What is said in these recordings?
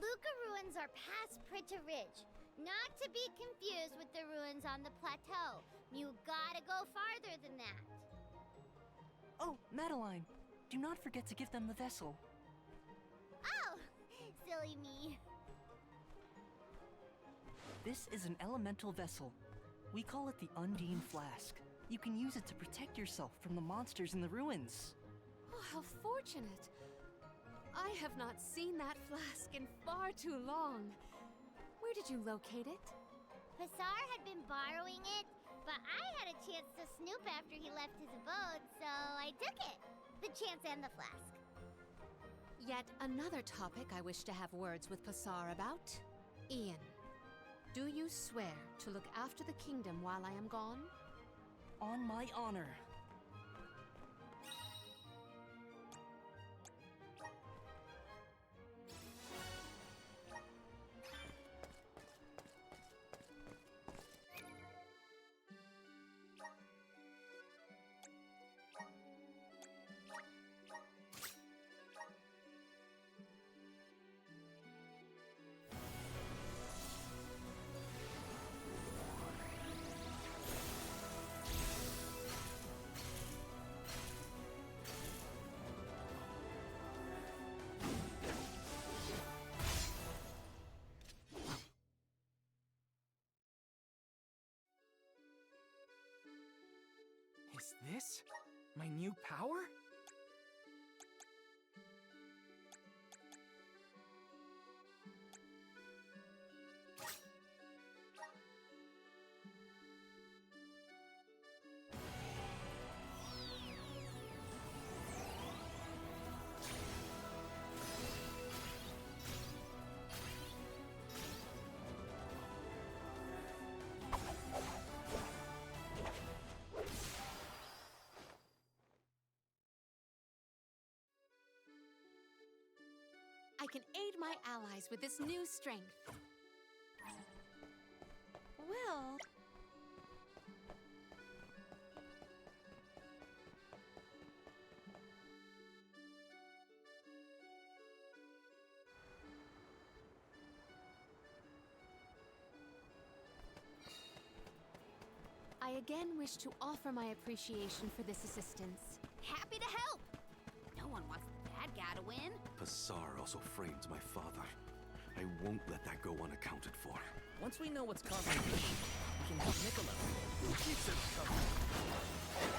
Luca ruins are past Prita Ridge. Not to be confused with the ruins on the plateau. You gotta go farther than that. Oh, Madeline, do not forget to give them the vessel. Oh, silly me. This is an elemental vessel. We call it the Undine Flask. You can use it to protect yourself from the monsters in the ruins. Oh, how fortunate. I have not seen that flask in far too long. Where did you locate it? Passar had been borrowing it, but I had a chance to snoop after he left his abode, so I took it. The chance and the flask. Yet another topic I wish to have words with Passar about. Ian, do you swear to look after the kingdom while I am gone? On my honor. Is this my new power? I can aid my allies with this new strength. Well... I again wish to offer my appreciation for this assistance. Happy to help! No one wants the bad guy to win. Passar also framed my father. I won't let that go unaccounted for. Once we know what's causing the issue, we can help Nicola. Keep them coming.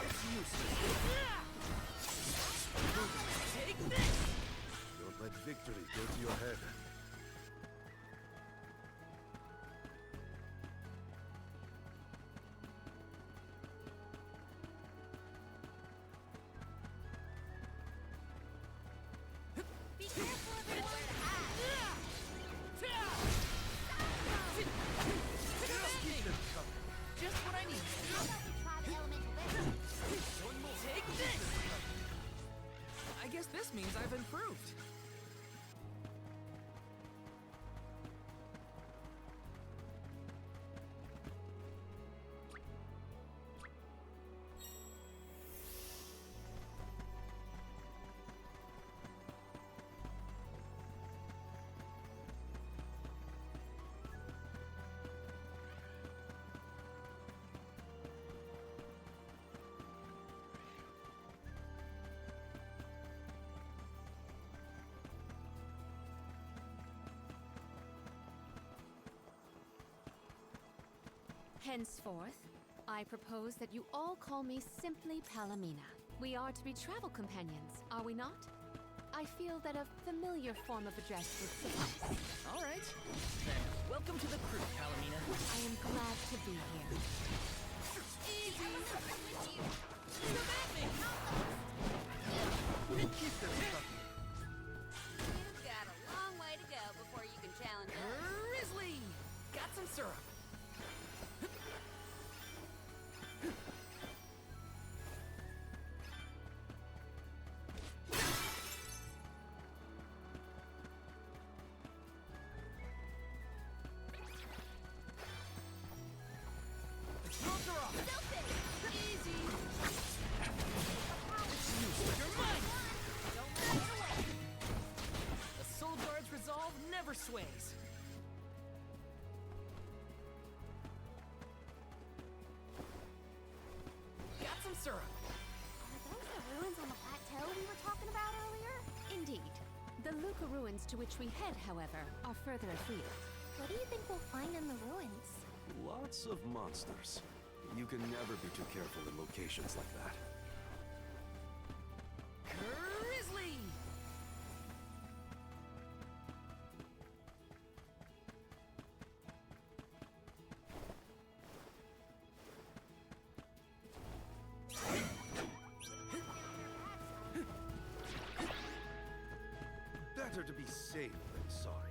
It's useless. Take this! Don't let victory go to your head. Be careful of where to hide. Keep them coming. Just what I need. How about we try the elemental vessel? Take this! I guess this means I've improved. Henceforth, I propose that you all call me simply Palomina. We are to be travel companions, are we not? I feel that a familiar form of address would suffice. All right. Then, welcome to the crew, Palomina. I am glad to be here. Come at me! Keep them coming. You've got a long way to go before you can challenge us. Grizzly! Got some syrup. Ropes are off. Easy! You're mine! Don't let sways. Got some syrup. Are those the ruins on the plateau we were talking about earlier? Indeed. The Luca ruins to which we head, however, are further afield. What do you think we'll find in the ruins? Lots of monsters. You can never be too careful in locations like that. Grizzly! Better to be safe than sorry.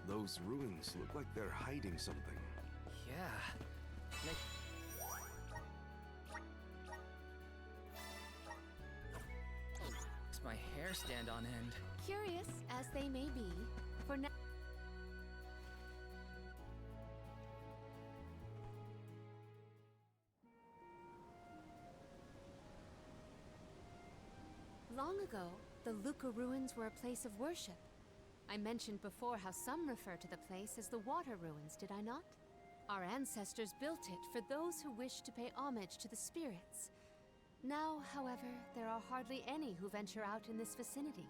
Those ruins look like they're hiding something. Yeah. Makes my hair stand on end. Curious as they may be, for now. Long ago, the Luca ruins were a place of worship. I mentioned before how some refer to the place as the Water Ruins, did I not? Our ancestors built it for those who wished to pay homage to the spirits. Now, however, there are hardly any who venture out in this vicinity.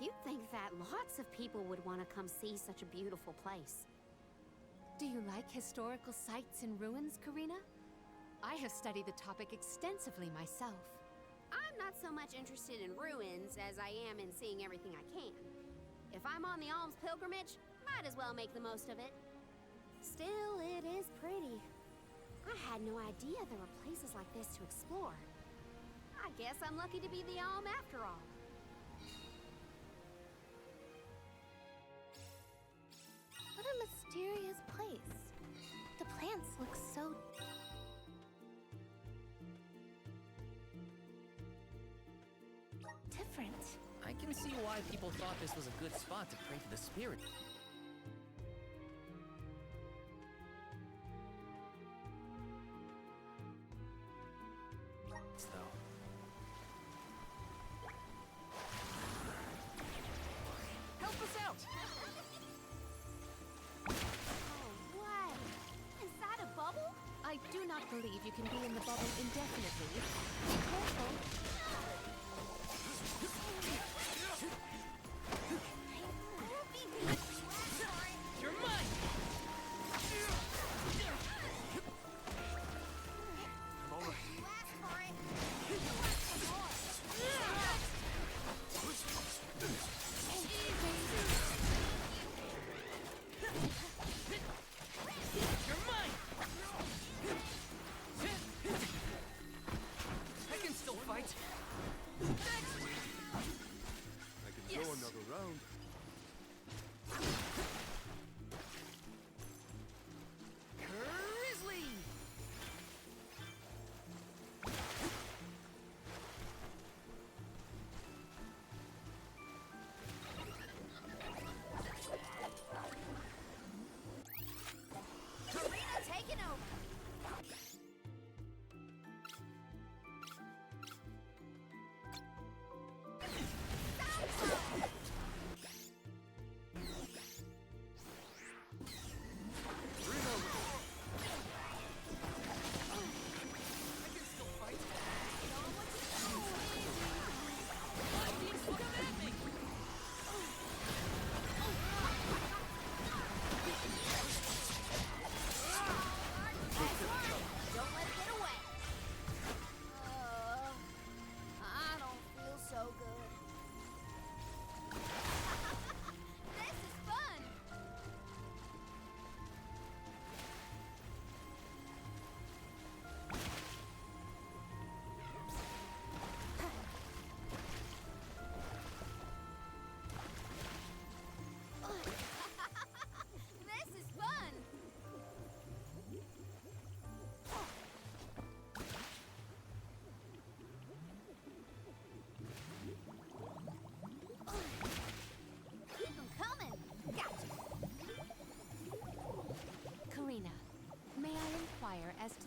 You'd think that lots of people would want to come see such a beautiful place. Do you like historical sites and ruins, Karina? I have studied the topic extensively myself. I'm not so much interested in ruins as I am in seeing everything I can. If I'm on the alms pilgrimage, might as well make the most of it. Still, it is pretty. I had no idea there were places like this to explore. I guess I'm lucky to be the alm after all. What a mysterious place. The plants look so... different. I can see why people thought this was a good spot to pray to the spirit. Though. Help us out! Oh, what? Inside a bubble? I do not believe you can be in the bubble indefinitely. Be careful. You're mine! I'm all right. You're mine! I can still fight. I can go another round. Grizzly! Karina taking over.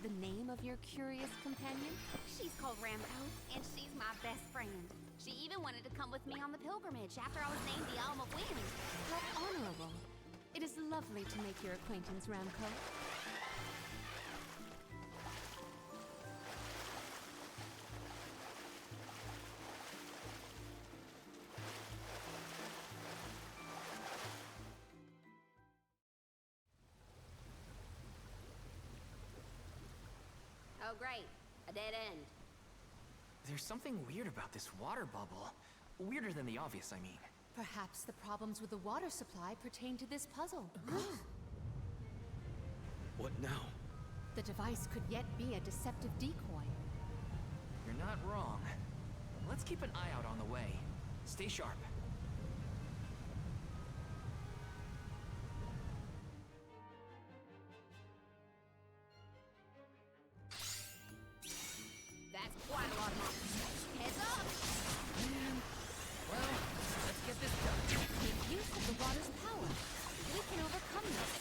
the name of your curious companion? She's called Rambo, and she's my best friend. She even wanted to come with me on the pilgrimage after I was named the Alm of Wind. How honorable. It is lovely to make your acquaintance, Ramco. Oh, great. A dead end. There's something weird about this water bubble. Weirder than the obvious, I mean. Perhaps the problems with the water supply pertain to this puzzle. What now? The device could yet be a deceptive decoy. You're not wrong. Let's keep an eye out on the way. Stay sharp. That's quite a lot of monsters. Heads up! Well, let's get this done. Make use of the water's power. We can overcome this.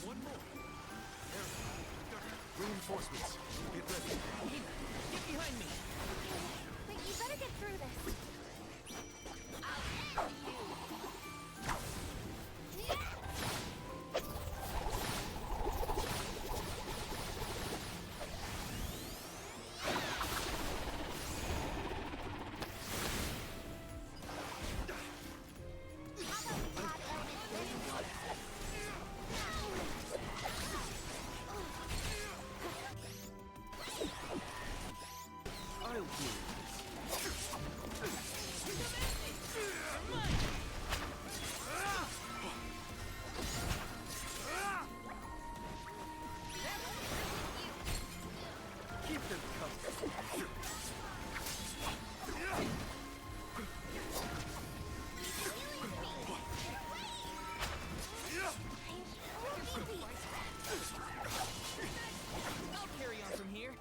One more. Reinforcements. Get ready. Hina, get behind me. But you better get through this. I'll deal with this. Keep them coming. I'll carry on from here.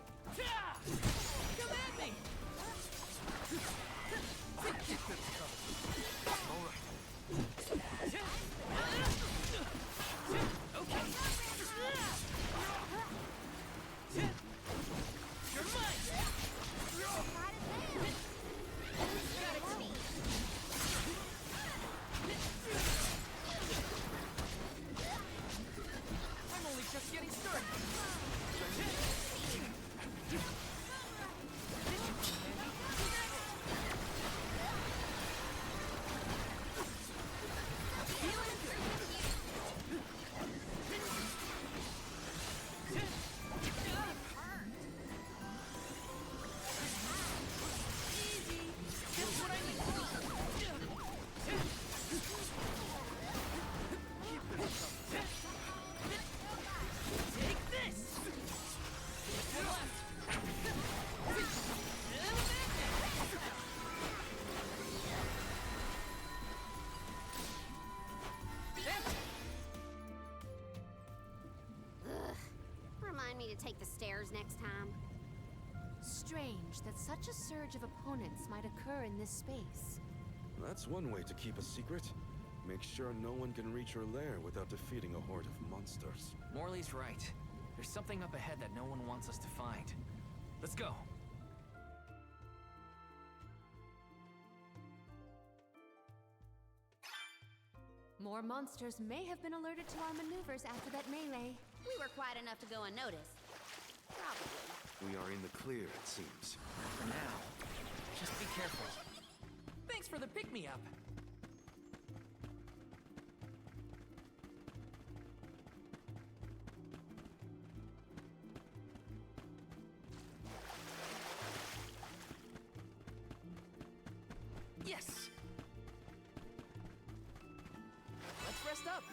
Come at me! All right. Okay. You're mine! I'm only just getting started. Just what I need. Take this! To the left. Remind me to take the stairs next time. Strange that such a surge of opponents might occur in this space. That's one way to keep a secret. Make sure no one can reach her lair without defeating a horde of monsters. Morley's right. There's something up ahead that no one wants us to find. Let's go. More monsters may have been alerted to our maneuvers after that melee. We were quiet enough to go unnoticed. Probably. We are in the clear, it seems. For now, just be careful. Thanks for the pick-me-up. Yes! Let's rest up.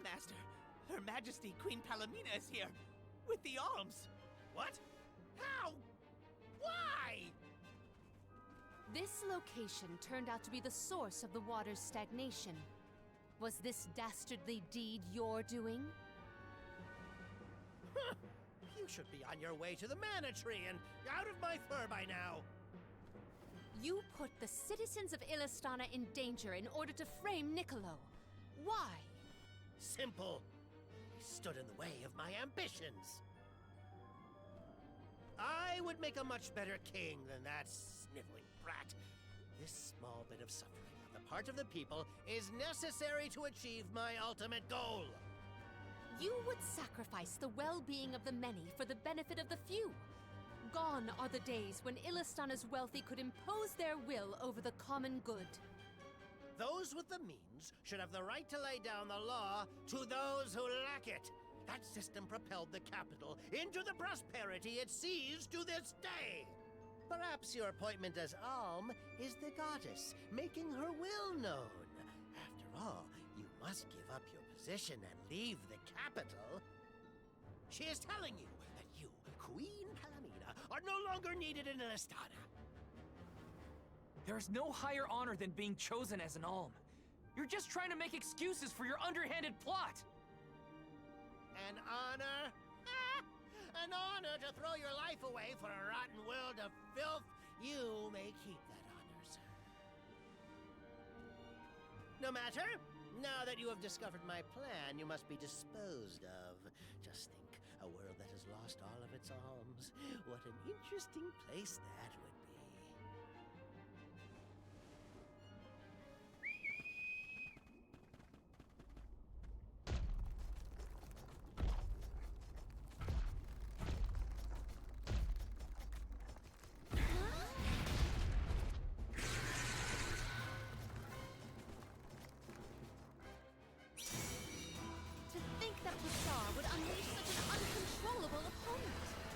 Master, Her Majesty Queen Palomina is here, with the alms. What? How? Why? This location turned out to be the source of the water's stagnation. Was this dastardly deed your doing? You should be on your way to the Mana Tree and out of my fur by now. You put the citizens of Illistana in danger in order to frame Niccolo. Why? Simple. He stood in the way of my ambitions. I would make a much better king than that sniveling brat. This small bit of suffering on the part of the people is necessary to achieve my ultimate goal. You would sacrifice the well-being of the many for the benefit of the few. Gone are the days when Illistana's wealthy could impose their will over the common good. Those with the means should have the right to lay down the law to those who lack it. That system propelled the capital into the prosperity it sees to this day. Perhaps your appointment as Alm is the goddess, making her will known. After all, you must give up your position and leave the capital. She is telling you that you, Queen Palamina, are no longer needed in Illistana. There is no higher honor than being chosen as an alm. You're just trying to make excuses for your underhanded plot. An honor? Ah! An honor to throw your life away for a rotten world of filth? You may keep that honor, sir. No matter. Now that you have discovered my plan, you must be disposed of. Just think, a world that has lost all of its alms. What an interesting place that would be.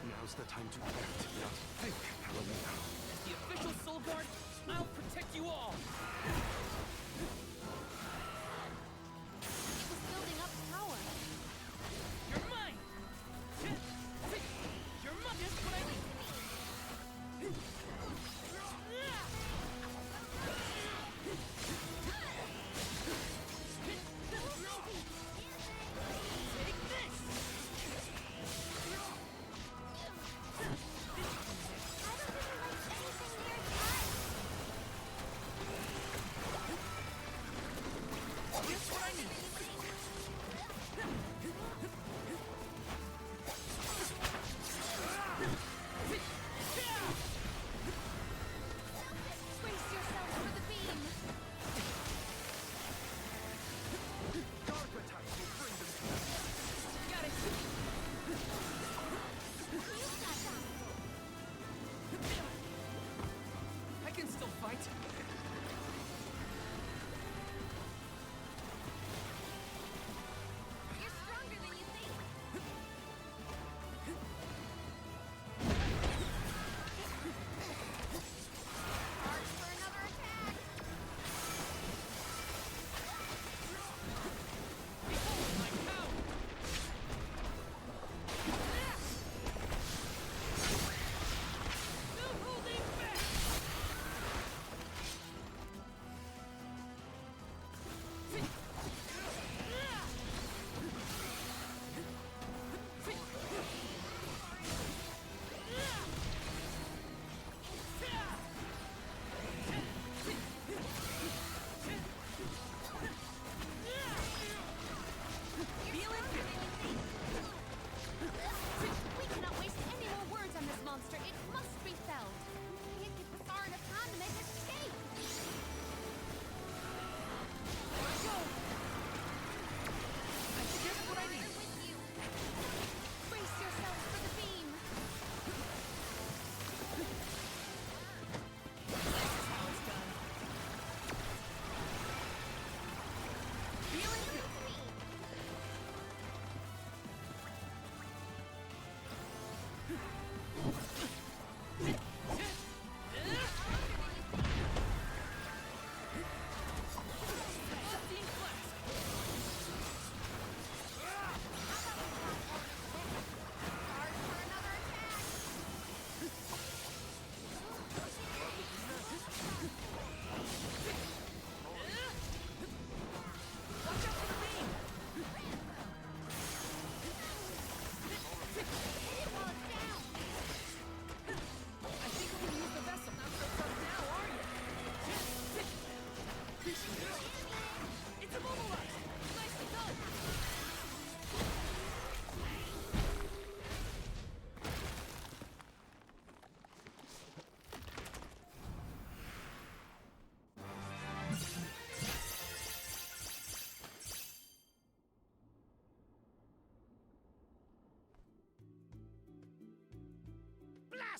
Now's the time to act, not think, Palamina. As the official Soul Guard, I'll protect you all! It was building up power. You're mine! You're mine! Just what I need! Take this!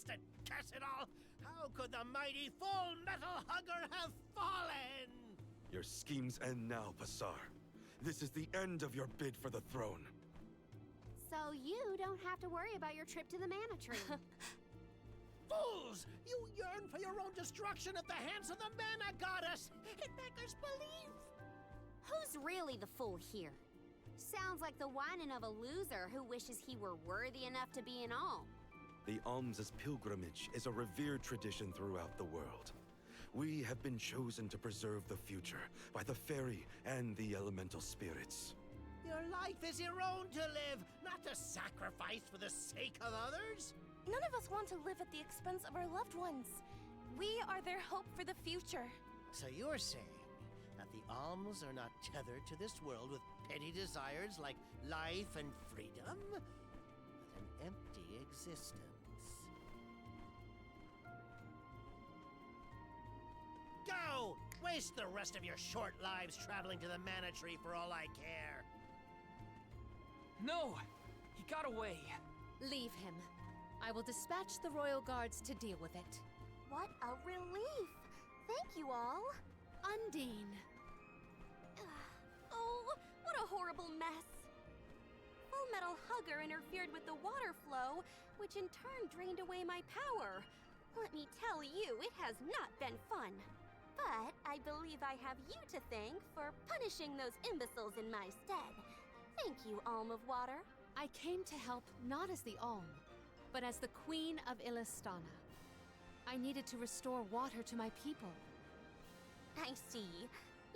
blasted curse it all! How could the mighty Full Metal Hugger have fallen? Your schemes end now, Passar. This is the end of your bid for the throne. So you don't have to worry about your trip to the Mana Tree. Fools! You yearn for your own destruction at the hands of the Mana Goddess! It beggars belief! Who's really the fool here? Sounds like the whining of a loser who wishes he were worthy enough to be an alm. The alms' pilgrimage is a revered tradition throughout the world. We have been chosen to preserve the future by the fairy and the elemental spirits. Your life is your own to live, not to sacrifice for the sake of others. None of us want to live at the expense of our loved ones. We are their hope for the future. So you're saying that the alms are not tethered to this world with petty desires like life and freedom, but an empty existence. Go! Waste the rest of your short lives traveling to the Mana Tree for all I care. No! He got away. Leave him. I will dispatch the royal guards to deal with it. What a relief! Thank you all. Undine. Oh, what a horrible mess. Full Metal Hugger interfered with the water flow, which in turn drained away my power. Let me tell you, it has not been fun. But I believe I have you to thank for punishing those imbeciles in my stead. Thank you, Alm of Water. I came to help not as the Alm, but as the Queen of Illistana. I needed to restore water to my people. I see.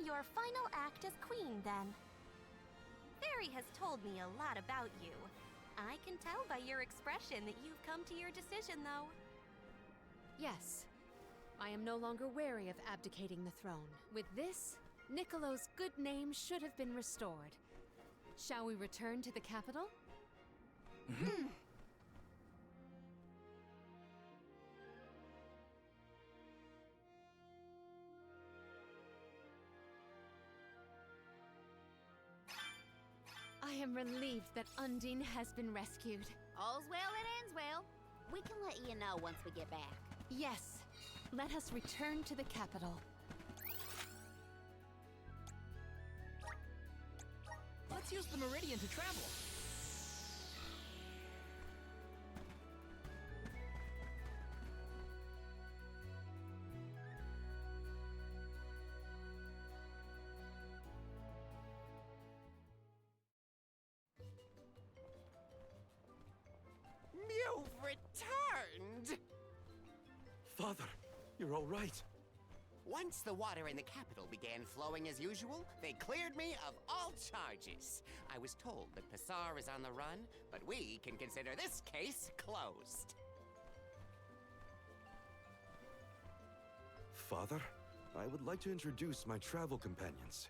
Your final act as queen, then. Fairy has told me a lot about you. I can tell by your expression that you've come to your decision, though. Yes. I am no longer wary of abdicating the throne. With this, Niccolo's good name should have been restored. Shall we return to the capital? I am relieved that Undine has been rescued. All's well that ends well. We can let you know once we get back. Yes, let us return to the capital. Let's use the Meridian to travel. You've returned! Father, you're all right. Once the water in the capital began flowing as usual, they cleared me of all charges. I was told that Passar is on the run, but we can consider this case closed. Father, I would like to introduce my travel companions.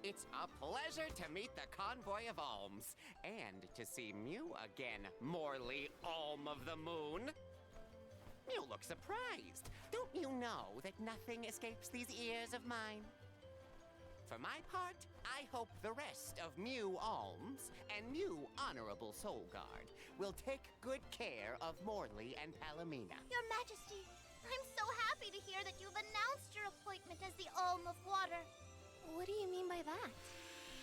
It's a pleasure to meet the Convoy of Alms, and to see Mew again, Morley Alm of the Moon. You look surprised. Don't you know that nothing escapes these ears of mine? For my part, I hope the rest of Mew Alms and Mew Honorable Soul Guard will take good care of Morley and Palomina. Your Majesty, I'm so happy to hear that you've announced your appointment as the Alm of Water. What do you mean by that?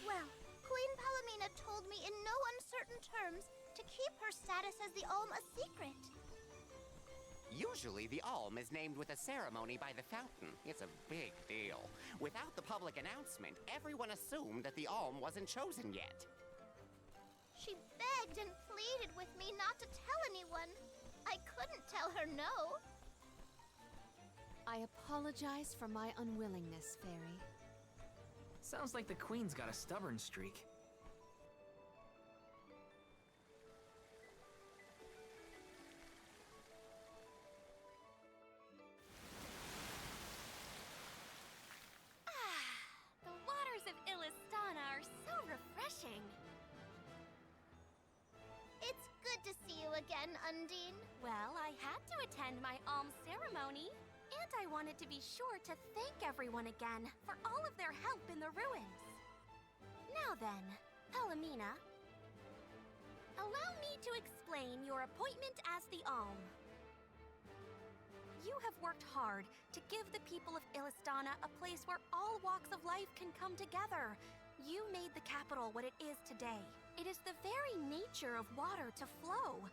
Well, Queen Palomina told me in no uncertain terms to keep her status as the Alm a secret. Usually, the Alm is named with a ceremony by the fountain. It's a big deal. Without the public announcement, everyone assumed that the Alm wasn't chosen yet. She begged and pleaded with me not to tell anyone. I couldn't tell her no. I apologize for my unwillingness, Fairy. Sounds like the Queen's got a stubborn streak. The waters of Illistana are so refreshing. It's good to see you again, Undine. Well, I had to attend my alms ceremony, and I wanted to be sure to thank everyone again for all of their help in the ruins. Now then, Palomina, Allow me to explain your appointment as the Alm. You have worked hard to give the people of Illistana a place where all walks of life can come together. You made the capital what it is today. It is the very nature of water to flow.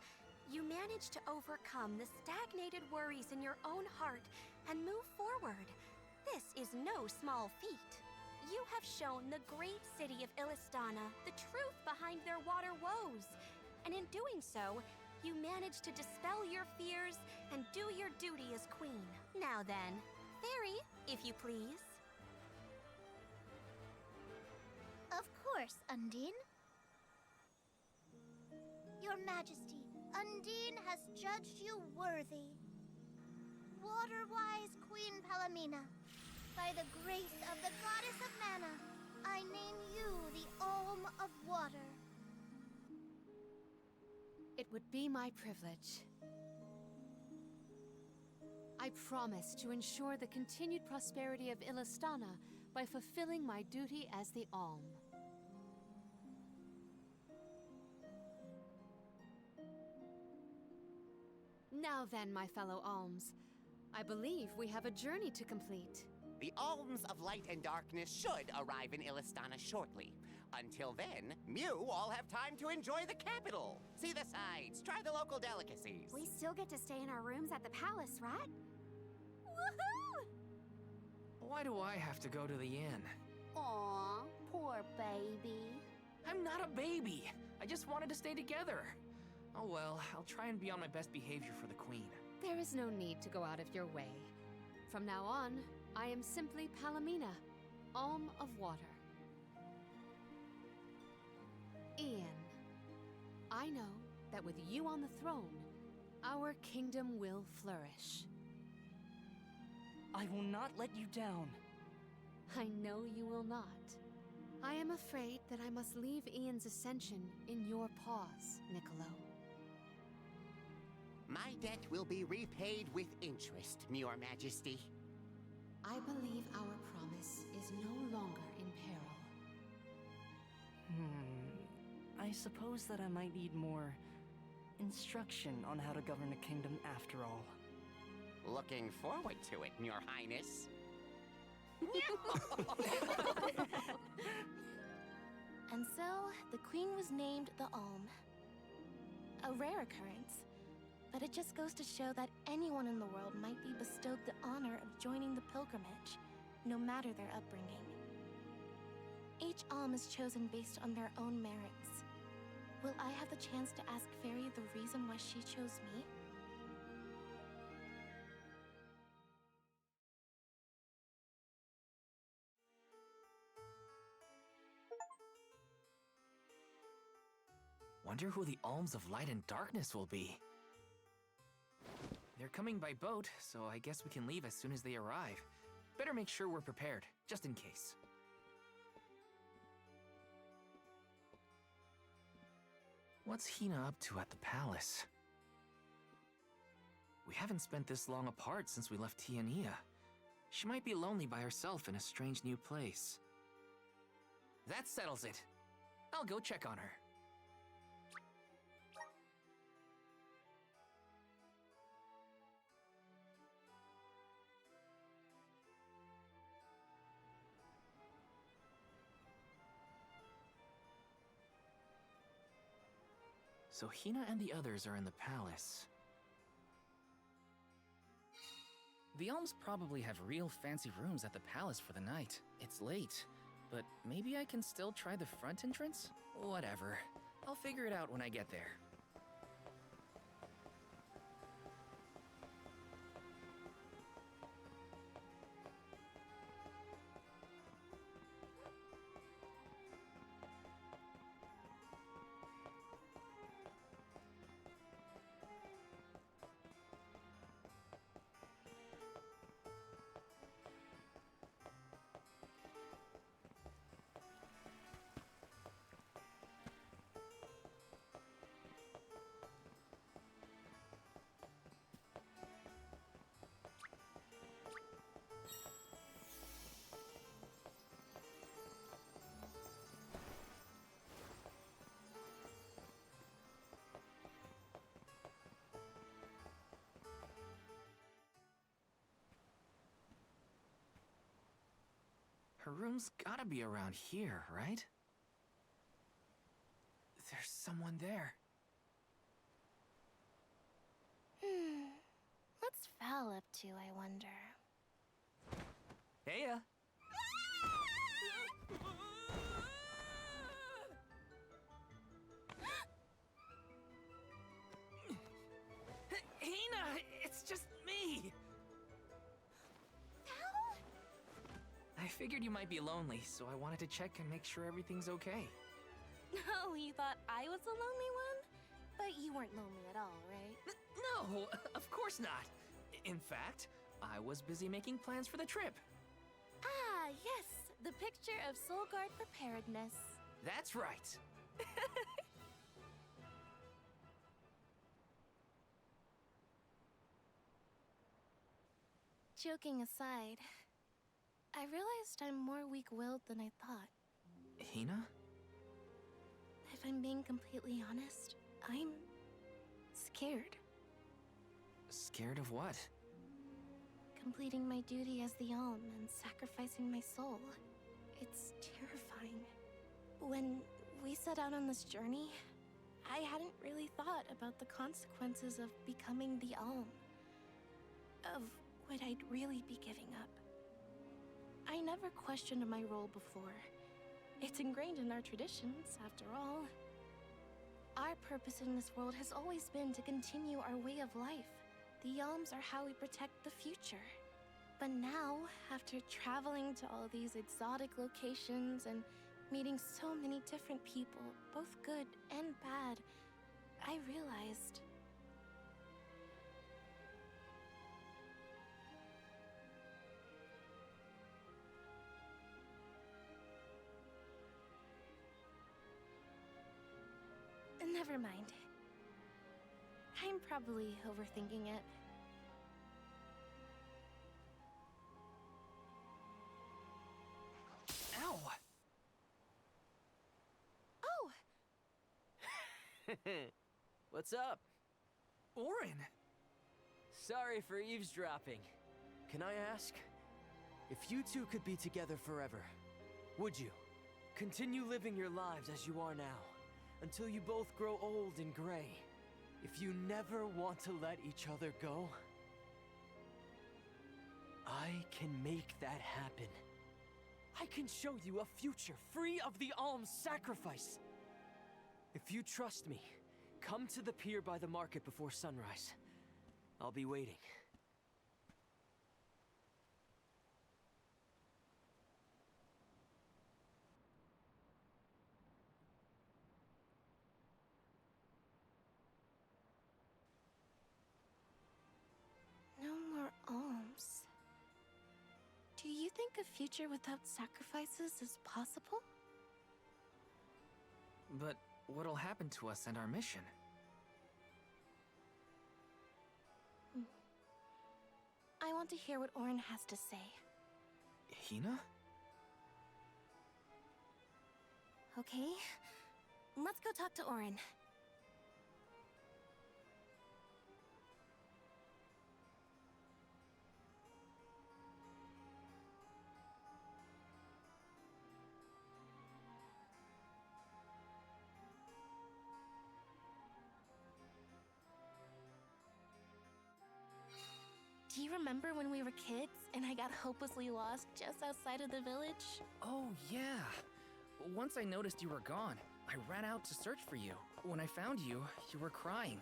You managed to overcome the stagnated worries in your own heart and move forward. This is no small feat. You have shown the great city of Illistana the truth behind their water woes. And in doing so, you managed to dispel your fears and do your duty as queen. Now then, Fairy, if you please. Of course, Undine. Your Majesty, Undine has judged you worthy. Water-wise Queen Palomina, by the grace of the Goddess of Mana, I name you the Alm of Water. It would be my privilege. I promise to ensure the continued prosperity of Illistana by fulfilling my duty as the Alm. Now then, my fellow Alms, I believe we have a journey to complete. The Alms of Light and Darkness should arrive in Illistana shortly. Until then, Mew all have time to enjoy the capital. See the sights, try the local delicacies. We still get to stay in our rooms at the palace, right? Woohoo! Why do I have to go to the inn? Aw, poor baby. I'm not a baby. I just wanted to stay together. Oh well, I'll try and be on my best behavior for the queen. There is no need to go out of your way. From now on, I am simply Palomina, Alm of Water. Ian, I know that with you on the throne, our kingdom will flourish. I will not let you down. I know you will not. I am afraid that I must leave Ian's ascension in your paws, Niccolo. My debt will be repaid with interest, Your Majesty. I believe our promise is no longer in peril. I suppose that I might need more instruction on how to govern a kingdom after all. Looking forward to it, Your Highness. And so, the queen was named the Alm. A rare occurrence, but it just goes to show that anyone in the world might be bestowed the honor of joining the pilgrimage, no matter their upbringing. Each Alm is chosen based on their own merits. Will I have the chance to ask Fairy the reason why she chose me? Wonder who the Alms of Light and Darkness will be. They're coming by boat, so I guess we can leave as soon as they arrive. Better make sure we're prepared, just in case. What's Hina up to at the palace? We haven't spent this long apart since we left Tiania. She might be lonely by herself in a strange new place. That settles it. I'll go check on her. So Hina and the others are in the palace. The Alms probably have real fancy rooms at the palace for the night. It's late, but maybe I can still try the front entrance? Whatever. I'll figure it out when I get there. Her room's gotta be around here, right? There's someone there. What's Val up to, I wonder? Heya! Hina! It's just me! I figured you might be lonely, so I wanted to check and make sure everything's okay. Oh, you thought I was the lonely one? But you weren't lonely at all, right? No, of course not. In fact, I was busy making plans for the trip. Ah, yes, the picture of Soul Guard preparedness. That's right. Joking aside, I realized I'm more weak-willed than I thought. Hina? If I'm being completely honest, I'm scared. Scared of what? Completing my duty as the Alm and sacrificing my soul. It's terrifying. When we set out on this journey, I hadn't really thought about the consequences of becoming the Alm. Of what I'd really be giving up. I never questioned my role before. It's ingrained in our traditions, after all. Our purpose in this world has always been to continue our way of life. The Alms are how we protect the future. But now, after traveling to all these exotic locations and meeting so many different people, both good and bad, I realized... Never mind. I'm probably overthinking it. Ow! Oh! What's up? Auron! Sorry for eavesdropping. Can I ask? If you two could be together forever, would you? Continue living your lives as you are now, until you both grow old and gray. If you never want to let each other go, I can make that happen. I can show you a future free of the Alm's sacrifice. If you trust me, come to the pier by the market before sunrise. I'll be waiting. No more alms. Do you think a future without sacrifices is possible? But what'll happen to us and our mission? I want to hear what Auron has to say. Hina? Okay, let's go talk to Auron. Do you remember when we were kids and I got hopelessly lost just outside of the village? Oh, yeah. Once I noticed you were gone, I ran out to search for you. When I found you, you were crying,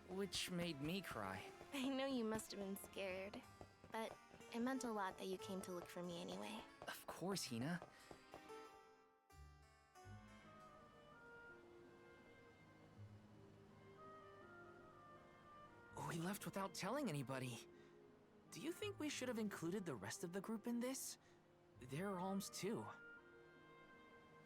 which made me cry. I know you must have been scared, but it meant a lot that you came to look for me anyway. Of course, Hina. We left without telling anybody. Do you think we should have included the rest of the group in this? They're alms too.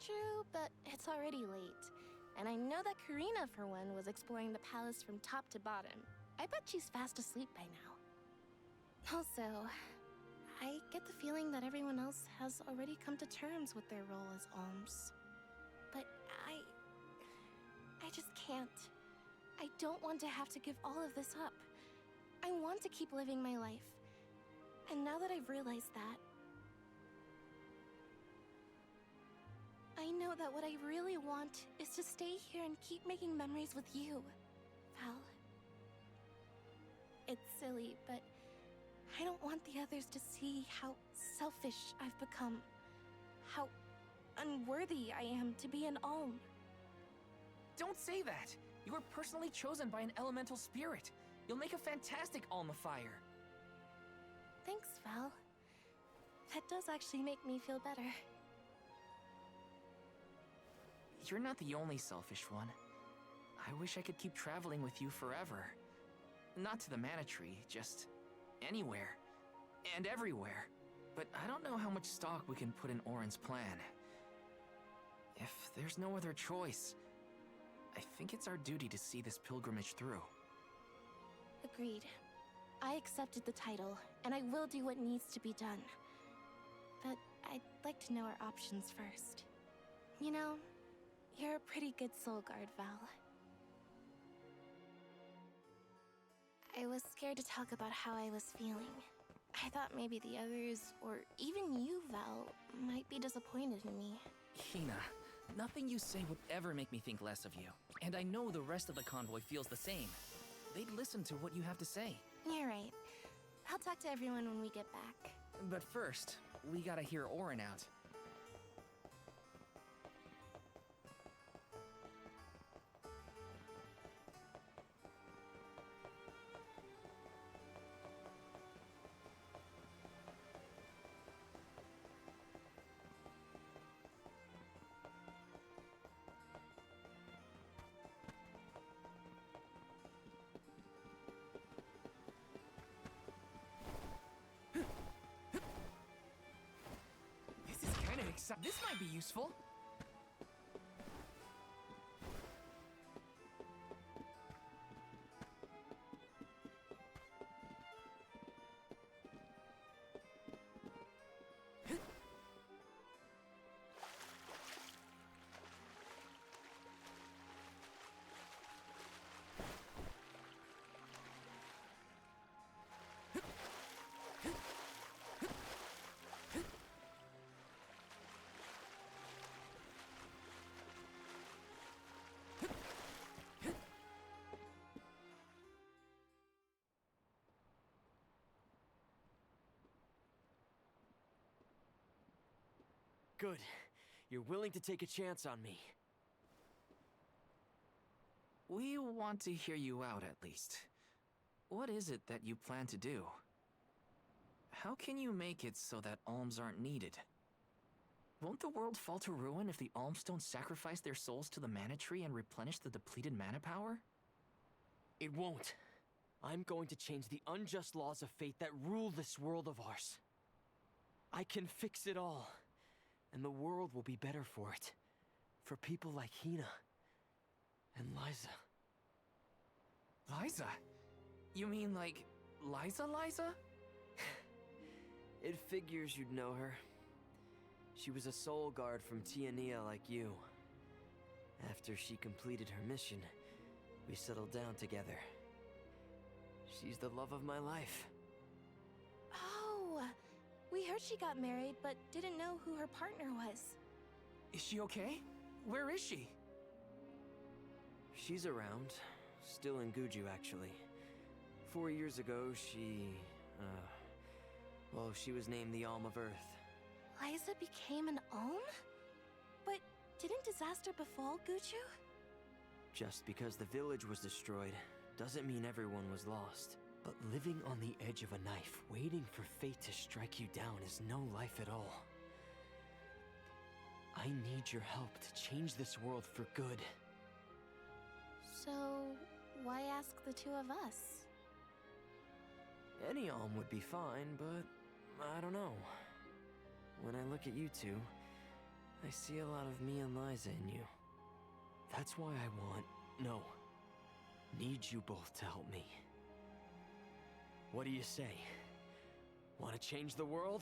True, but it's already late. And I know that Karina, for one, was exploring the palace from top to bottom. I bet she's fast asleep by now. Also, I get the feeling that everyone else has already come to terms with their role as alms. But I just can't. I don't want to have to give all of this up. I want to keep living my life. And now that I've realized that, know that what I really want is to stay here and keep making memories with you, Val. It's silly, but I don't want the others to see how selfish I've become. How unworthy I am to be an Alm. Don't say that! You were personally chosen by an elemental spirit. You'll make a fantastic Alma Fire. Thanks, Val. That does actually make me feel better. You're not the only selfish one. I wish I could keep traveling with you forever. Not to the Mana Tree, just anywhere. And everywhere. But I don't know how much stock we can put in Auron's plan. If there's no other choice, I think it's our duty to see this pilgrimage through. Agreed. I accepted the title, and I will do what needs to be done. But I'd like to know our options first. You know, you're a pretty good soul guard, Val. I was scared to talk about how I was feeling. I thought maybe the others, or even you, Val, might be disappointed in me. Hina, nothing you say would ever make me think less of you. And I know the rest of the convoy feels the same. They'd listen to what you have to say. You're right. I'll talk to everyone when we get back. But first, we gotta hear Auron out. This might be useful. Good. You're willing to take a chance on me. We want to hear you out, at least. What is it that you plan to do? How can you make it so that alms aren't needed? Won't the world fall to ruin if the alms don't sacrifice their souls to the Mana Tree and replenish the depleted mana power? It won't. I'm going to change the unjust laws of fate that rule this world of ours. I can fix it all. And the world will be better for it. For people like Hina. And Liza. Liza? You mean like Liza? It figures you'd know her. She was a soul guard from Tiania like you. After she completed her mission, we settled down together. She's the love of my life. Oh, we heard she got married, but didn't know who her partner was. Is she okay? Where is she? She's around. Still in Guju, actually. 4 years ago, she was named the Alm of Earth. Liza became an Alm? But didn't disaster befall Guju? Just because the village was destroyed doesn't mean everyone was lost. But living on the edge of a knife, waiting for fate to strike you down is no life at all. I need your help to change this world for good. So, why ask the two of us? Any Alm would be fine, but I don't know. When I look at you two, I see a lot of me and Liza in you. That's why I need you both to help me. What do you say? Want to change the world?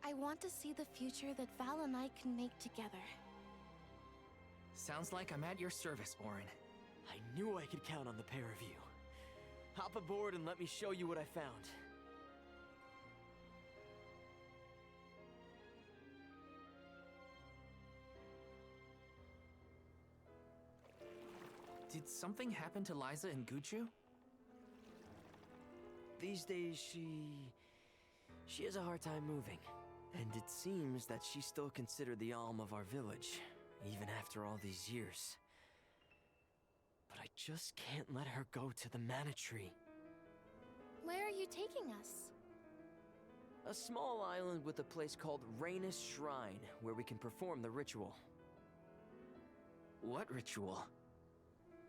I want to see the future that Val and I can make together. Sounds like I'm at your service, Auron. I knew I could count on the pair of you. Hop aboard and let me show you what I found. Did something happen to Liza and Guchu? These days, she has a hard time moving. And it seems that she's still considered the alm of our village, even after all these years. But I just can't let her go to the Mana Tree. Where are you taking us? A small island with a place called Rhaenys Shrine, where we can perform the ritual. What ritual?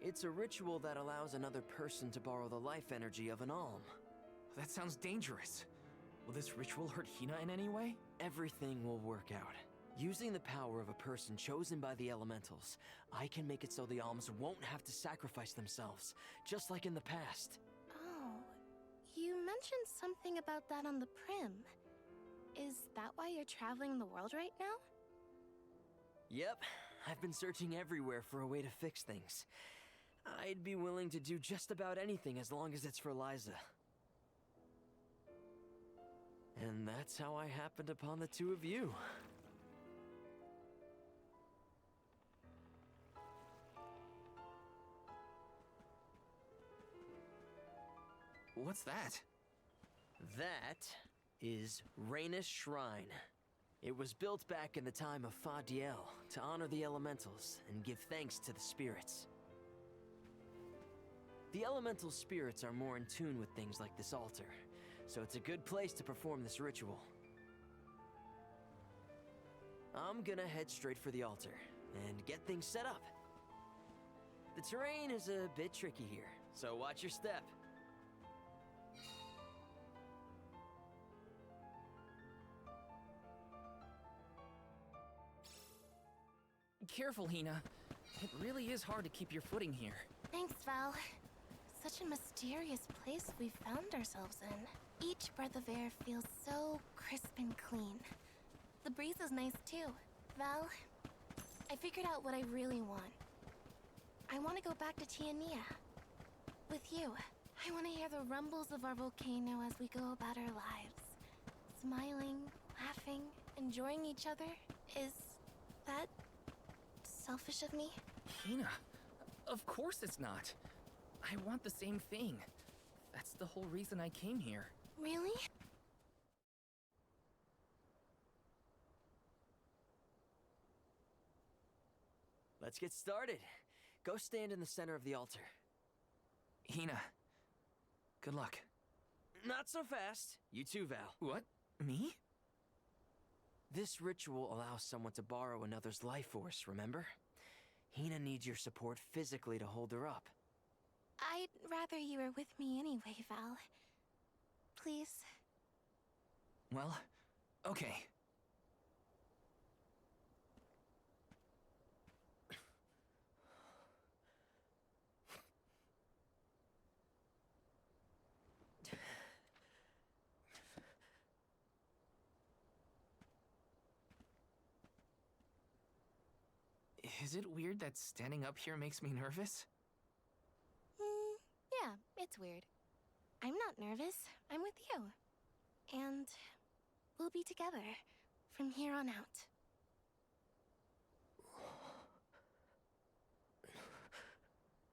It's a ritual that allows another person to borrow the life energy of an alm. That sounds dangerous. Will this ritual hurt Hina in any way? Everything will work out. Using the power of a person chosen by the elementals, I can make it so the alms won't have to sacrifice themselves, just like in the past. Oh, you mentioned something about that on the Prim. Is that why you're traveling the world right now? Yep, I've been searching everywhere for a way to fix things. I'd be willing to do just about anything as long as it's for Liza. And that's how I happened upon the two of you. What's that? That is Rhaenys Shrine. It was built back in the time of Fadiel to honor the elementals and give thanks to the spirits. The elemental spirits are more in tune with things like this altar, so it's a good place to perform this ritual. I'm gonna head straight for the altar and get things set up. The terrain is a bit tricky here, so watch your step. Careful, Hina. It really is hard to keep your footing here. Thanks, Val. Such a mysterious place we found ourselves in. Each breath of air feels so crisp and clean. The breeze is nice too. Val, I figured out what I really want. I want to go back to Tiania. With you. I want to hear the rumbles of our volcano as we go about our lives. Smiling, laughing, enjoying each other. Is that selfish of me? Hina, of course it's not. I want the same thing. That's the whole reason I came here. Really? Let's get started. Go stand in the center of the altar. Hina, good luck. Not so fast. You too, Val. What? Me? This ritual allows someone to borrow another's life force, remember? Hina needs your support physically to hold her up. I'd rather you were with me anyway, Val. Please. Well, okay. Is it weird that standing up here makes me nervous? Yeah, it's weird. I'm not nervous. I'm with you. And we'll be together from here on out.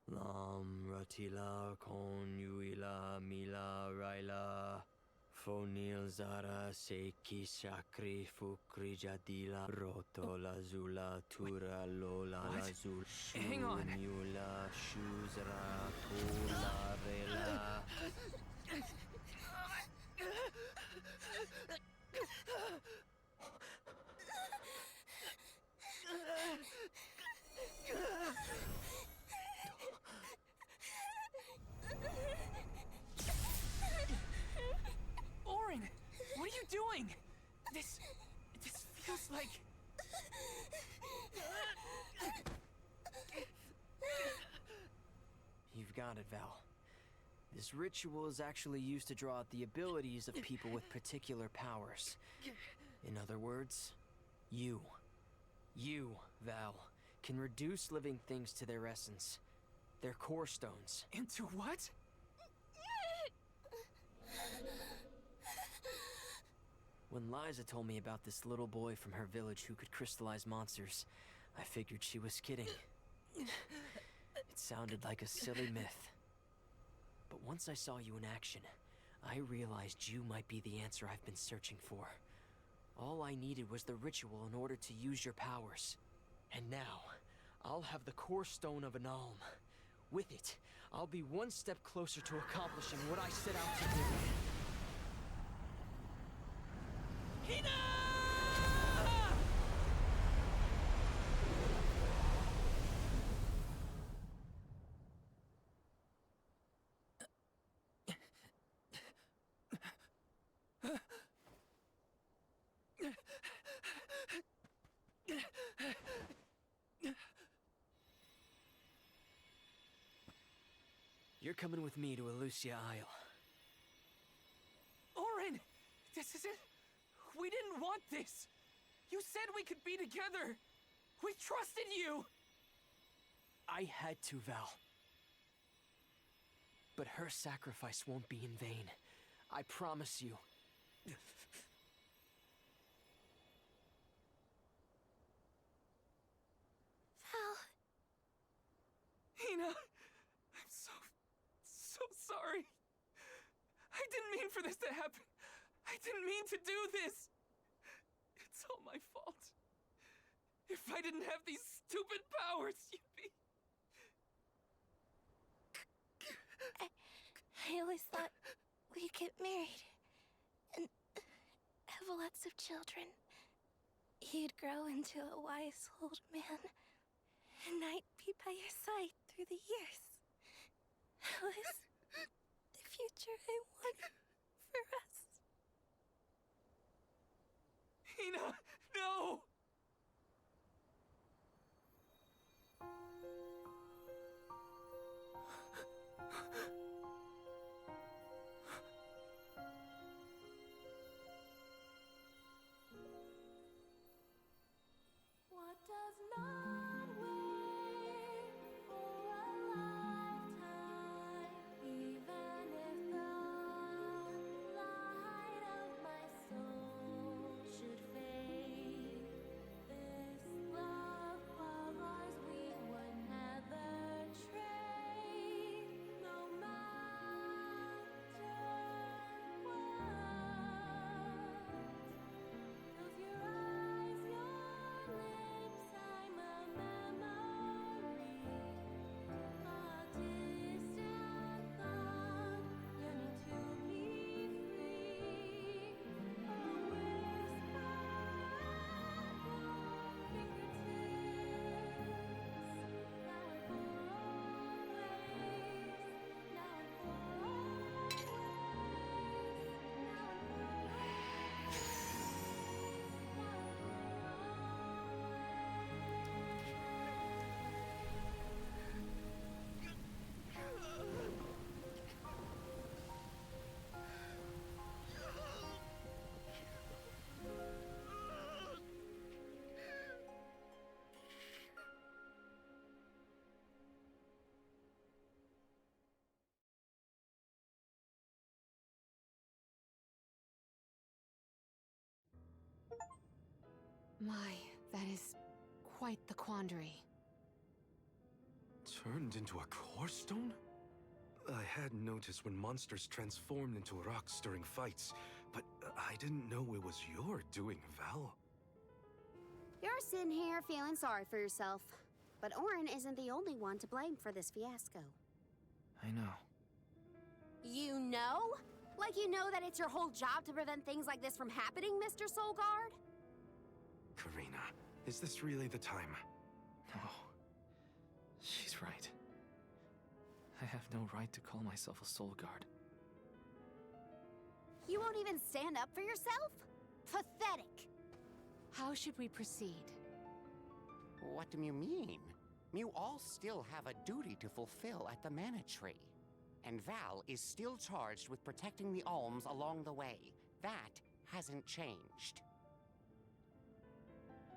Lam ratila konyuila mila raila fonil zara seki shakri fukri jadila roto lazula tura lola lazul Hang on. shunula shuzra tola rela. Auron, what are you doing? This feels like... You've got it, Val. This ritual is actually used to draw out the abilities of people with particular powers. In other words, you, Val, can reduce living things to their essence, their core stones. Into what? When Liza told me about this little boy from her village who could crystallize monsters, I figured she was kidding. It sounded like a silly myth. But once I saw you in action, I realized you might be the answer I've been searching for. All I needed was the ritual in order to use your powers. And now, I'll have the core stone of an Alm. With it, I'll be one step closer to accomplishing what I set out to do. Hina! You're coming with me to Elusia Isle. Auron! This is it! We didn't want this! You said we could be together! We trusted you! I had to, Val. But her sacrifice won't be in vain. I promise you. Val. Hina! I'm so sorry. I didn't mean for this to happen. I didn't mean to do this. It's all my fault. If I didn't have these stupid powers, you'd be... I always thought we'd get married and have lots of children. You'd grow into a wise old man, and I'd be by your side through the years. That was the future I wanted for us. Hina, no! What does not wait for a lifetime, even if the light of my soul should fade. This love of ours we would never trade, no matter what. Close your eyes, your lips, I'm a memory, a distant thought, yearning to be free, a whisper at your fingertips, now and for always, now and for always, now My, that is quite the quandary. Turned into a core stone? I had noticed when monsters transformed into rocks during fights, but I didn't know it was your doing, Val. You're sitting here feeling sorry for yourself. But Auron isn't the only one to blame for this fiasco. I know. You know? Like you know that it's your whole job to prevent things like this from happening, Mr. Soulguard? Karina, is this really the time? No. She's right. I have no right to call myself a soul guard. You won't even stand up for yourself? Pathetic! How should we proceed? What do you mean? You all still have a duty to fulfill at the Mana Tree. And Val is still charged with protecting the Alms along the way. That hasn't changed.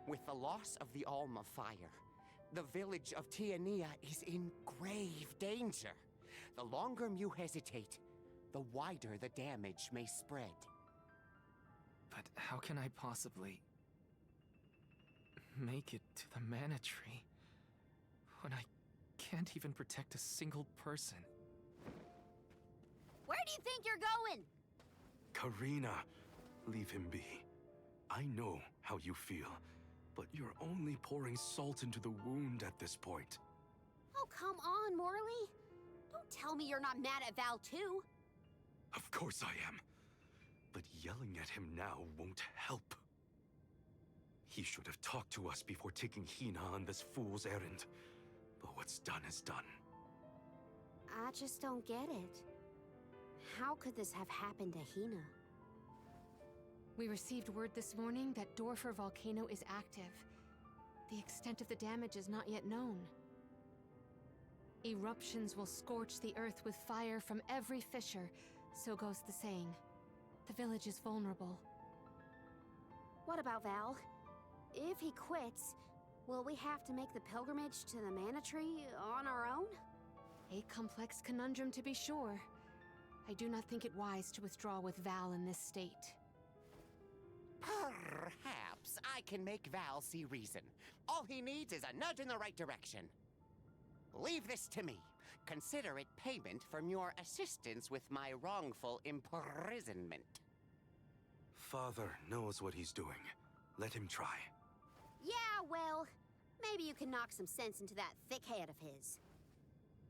With the loss of the Alm of Fire, the village of Tiania is in grave danger. The longer you hesitate, the wider the damage may spread. But how can I possibly make it to the Mana Tree when I can't even protect a single person. Where do you think you're going? Karina, leave him be. I know how you feel, but you're only pouring salt into the wound at this point. Oh, come on, Morley. Don't tell me you're not mad at Val, too. Of course I am. But yelling at him now won't help. He should have talked to us before taking Hina on this fool's errand. But what's done is done. I just don't get it. How could this have happened to Hina? We received word this morning that Dorfer Volcano is active. The extent of the damage is not yet known. Eruptions will scorch the earth with fire from every fissure, so goes the saying. The village is vulnerable. What about Val? If he quits, will we have to make the pilgrimage to the Mana Tree on our own? A complex conundrum to be sure. I do not think it wise to withdraw with Val in this state. Perhaps I can make Val see reason. All he needs is a nudge in the right direction. Leave this to me. Consider it payment from your assistance with my wrongful imprisonment. Father knows what he's doing. Let him try. Yeah, well, maybe you can knock some sense into that thick head of his.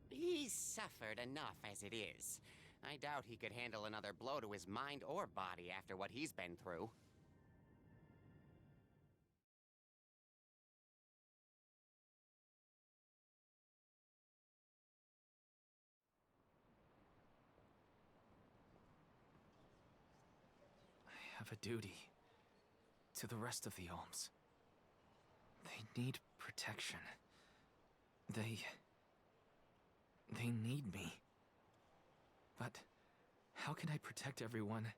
He's suffered enough as it is. I doubt he could handle another blow to his mind or body after what he's been through. I have a duty to the rest of the Alms. They need protection. They need me. But how can I protect everyone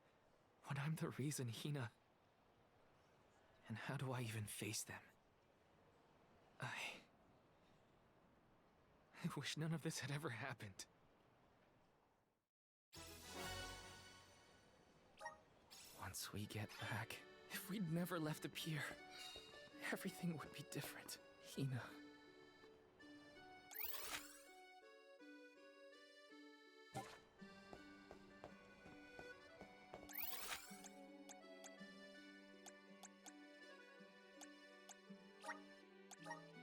when I'm the reason Hina... And how do I even face them? I wish none of this had ever happened. Once we get back, if we'd never left the pier, everything would be different, Hina.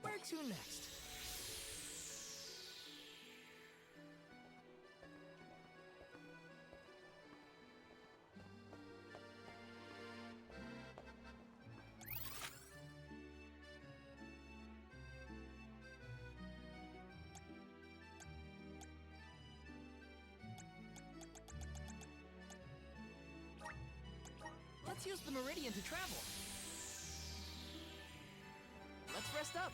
Where to next? Let's use the Meridian to travel. Let's rest up.